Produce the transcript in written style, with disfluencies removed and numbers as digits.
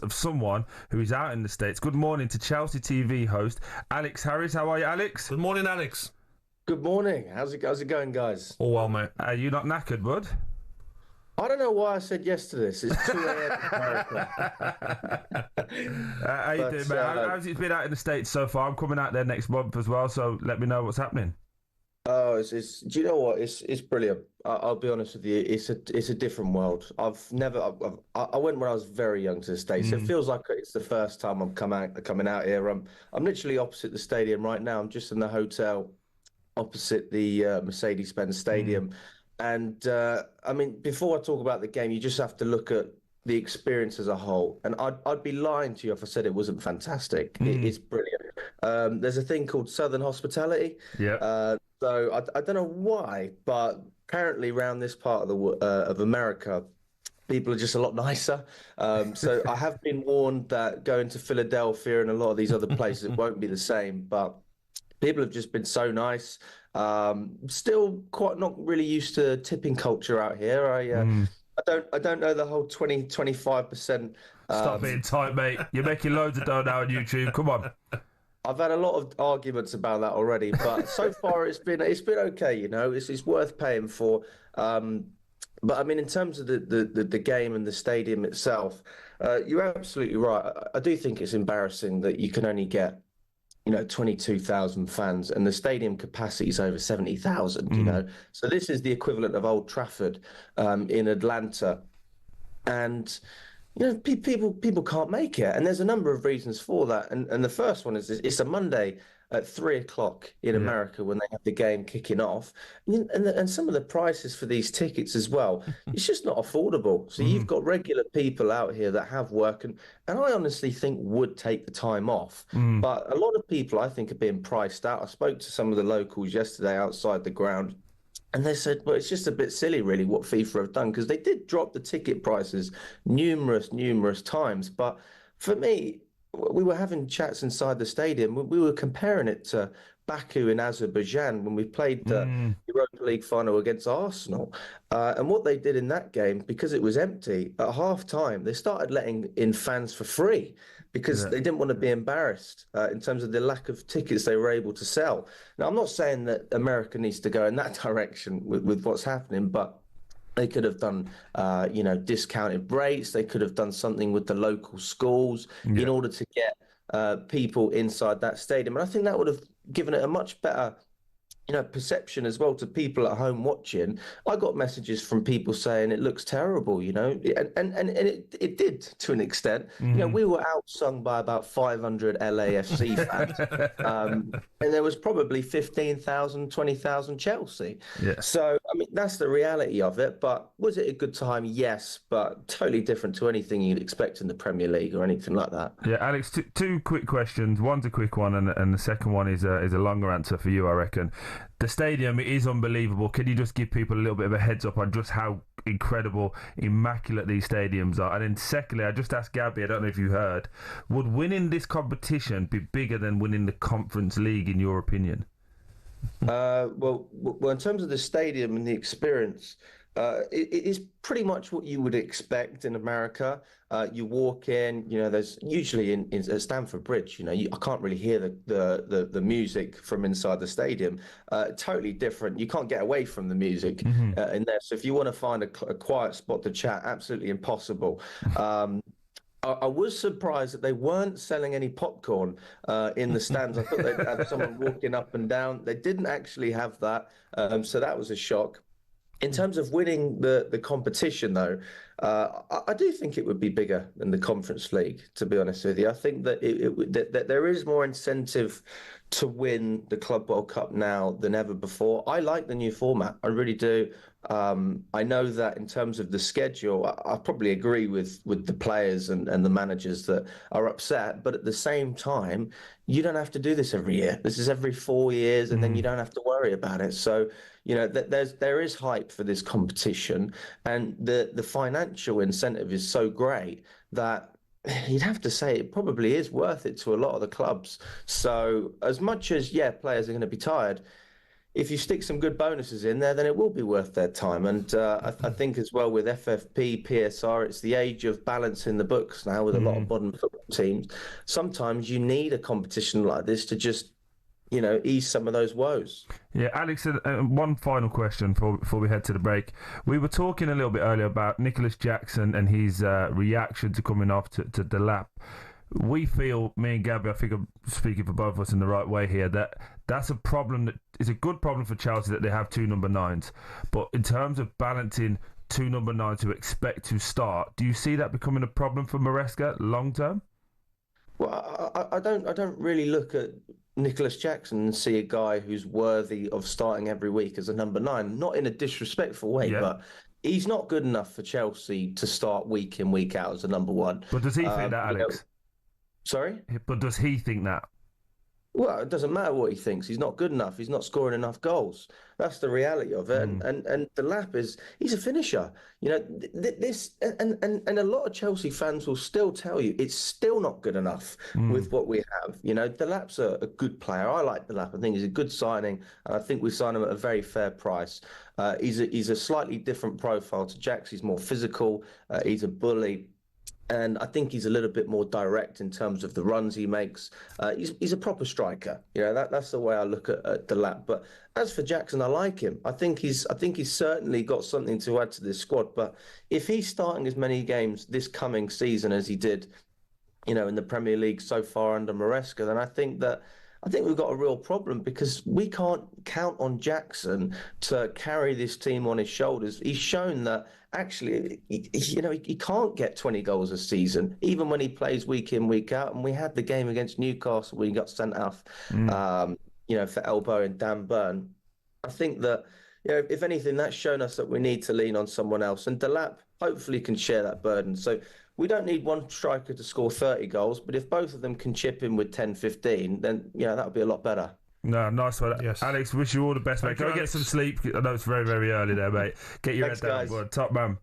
of someone who is out in the States. Good morning to Chelsea TV host Alex Harris. How are you, Alex? Good morning, Alex. Good morning. How's it going, guys? All well, mate. Are you not knackered, bud? I don't know why I said yes to this. It's 2 a.m. in America. How you doing, mate? How's it been out in the States so far? I'm coming out there next month as well, so let me know what's happening. Oh, do you know what? It's brilliant. I'll be honest with you. It's a different world. I went when I was very young to the States. It feels like it's the first time I'm coming out here. I'm literally opposite the stadium right now. I'm just in the hotel opposite the Mercedes-Benz Stadium. And I mean, before I talk about the game, you just have to look at the experience as a whole. And I'd be lying to you if I said it wasn't fantastic. It's brilliant. There's a thing called Southern hospitality. Yeah. So I don't know why, but apparently around this part of America, people are just a lot nicer. So I have been warned that going to Philadelphia and a lot of these other places, it won't be the same. But people have just been so nice. Still quite not really used to tipping culture out here. I don't know the whole 20-25%. Stop being tight, mate. You're making loads of dough now on YouTube. Come on. I've had a lot of arguments about that already, but so far it's been okay. You know, it's worth paying for. But I mean, in terms of the game and the stadium itself, you're absolutely right. I do think it's embarrassing that you can only get 22,000 fans, and the stadium capacity is over 70,000. You know, so this is the equivalent of Old Trafford in Atlanta, and people can't make it, and there's a number of reasons for that. And the first one is it's a Monday at 3:00 in America when they have the game kicking off, and some of the prices for these tickets as well, it's just not affordable. So you've got regular people out here that have work, and I honestly think would take the time off. But a lot of people, I think, are being priced out. I spoke to some of the locals yesterday outside the ground, and they said, well, it's just a bit silly, really, what FIFA have done, because they did drop the ticket prices numerous times. But for me, we were having chats inside the stadium. We were comparing it to Baku in Azerbaijan when we played the Europa League final against Arsenal. And what they did in that game, because it was empty, at half-time, they started letting in fans for free because they didn't want to be embarrassed in terms of the lack of tickets they were able to sell. Now, I'm not saying that America needs to go in that direction with what's happening, but they could have done, discounted rates. They could have done something with the local schools in order to get people inside that stadium. And I think that would have given it a much better perception as well to people at home watching. I got messages from people saying it looks terrible, and it did to an extent. We were outsung by about 500 LAFC fans, and there was probably 15,000, 20,000 Chelsea. Yeah. So, I mean, that's the reality of it. But was it a good time? Yes, but totally different to anything you'd expect in the Premier League or anything like that. Yeah, Alex, two quick questions. One's a quick one, and the second one is a longer answer for you, I reckon. The stadium is unbelievable. Can you just give people a little bit of a heads up on just how incredible, immaculate these stadiums are? And then secondly, I just asked Gabby, I don't know if you heard, would winning this competition be bigger than winning the Conference League in your opinion? Well, in terms of the stadium and the experience, it is pretty much what you would expect in America. You walk in, there's usually at Stamford Bridge, I can't really hear the music from inside the stadium. Totally different. You can't get away from the music in there. So if you want to find a quiet spot to chat, absolutely impossible. I was surprised that they weren't selling any popcorn in the stands. I thought they'd have someone walking up and down. They didn't actually have that. So that was a shock. In terms of winning the competition, though, I do think it would be bigger than the Conference League, to be honest with you. I think that that there is more incentive to win the Club World Cup now than ever before. I like the new format. I really do. I know that in terms of the schedule, I probably agree with the players and the managers that are upset. But at the same time, you don't have to do this every year. This is every 4 years, and then you don't have to worry about it. So, there is hype for this competition, and the financial incentive is so great that you'd have to say it probably is worth it to a lot of the clubs. So as much as, players are going to be tired, if you stick some good bonuses in there, then it will be worth their time. And I think as well with FFP, PSR, it's the age of balancing the books now with a lot of modern football teams. Sometimes you need a competition like this to just, ease some of those woes. Yeah, Alex, one final question before we head to the break. We were talking a little bit earlier about Nicholas Jackson and his reaction to coming off to the lap. We feel, me and Gabby, I think I'm speaking for both of us in the right way here, that's a problem that is a good problem for Chelsea that they have 2 number 9s. But in terms of balancing 2 number 9s who expect to start, do you see that becoming a problem for Maresca long term? Well, I don't really look at Nicholas Jackson and see a guy who's worthy of starting every week as a number 9, not in a disrespectful way, but he's not good enough for Chelsea to start week in, week out as a number 1. But does he think that, Alex? Sorry? But does he think that? Well, it doesn't matter what he thinks. He's not good enough. He's not scoring enough goals. That's the reality of it. And the lap he's a finisher. This and a lot of Chelsea fans will still tell you it's still not good enough with what we have. The lap's a good player. I like the lap. I think he's a good signing, and I think we signed him at a very fair price. He's a slightly different profile to Jax. He's more physical. He's a bully. And I think he's a little bit more direct in terms of the runs he makes. He's a proper striker. That's the way I look at the lap. But as for Jackson, I like him. I think he's certainly got something to add to this squad. But if he's starting as many games this coming season as he did, in the Premier League so far under Maresca, then I think we've got a real problem, because we can't count on Jackson to carry this team on his shoulders. He's shown that actually, he can't get 20 goals a season, even when he plays week in, week out. And we had the game against Newcastle where he got sent off, for elbowing Dan Burn. I think that, if anything, that's shown us that we need to lean on someone else. And Delap hopefully can share that burden. So we don't need one striker to score 30 goals, but if both of them can chip in with 10, 15, then, that would be a lot better. No, nice one. Yes. Alex, wish you all the best, mate. Go get some sleep. I know it's very, very early there, mate. Get your head down. Top man.